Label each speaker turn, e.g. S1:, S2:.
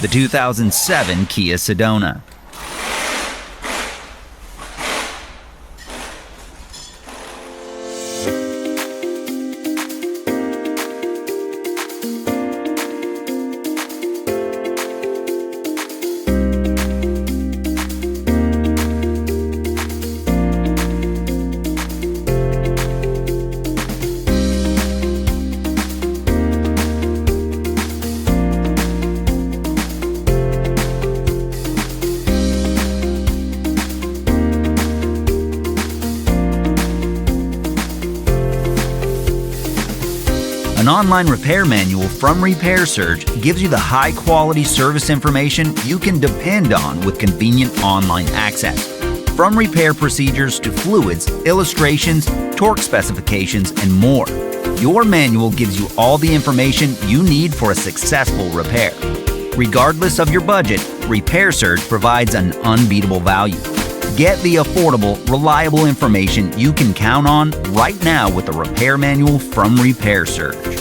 S1: the 2007 Kia Sedona. An online repair manual from Repair Surge gives you the high-quality service information you can depend on with convenient online access. From repair procedures to fluids, illustrations, torque specifications, and more, your manual gives you all the information you need for a successful repair. Regardless of your budget, Repair Surge provides an unbeatable value. Get the affordable, reliable information you can count on right now with the repair manual from Repair Surge.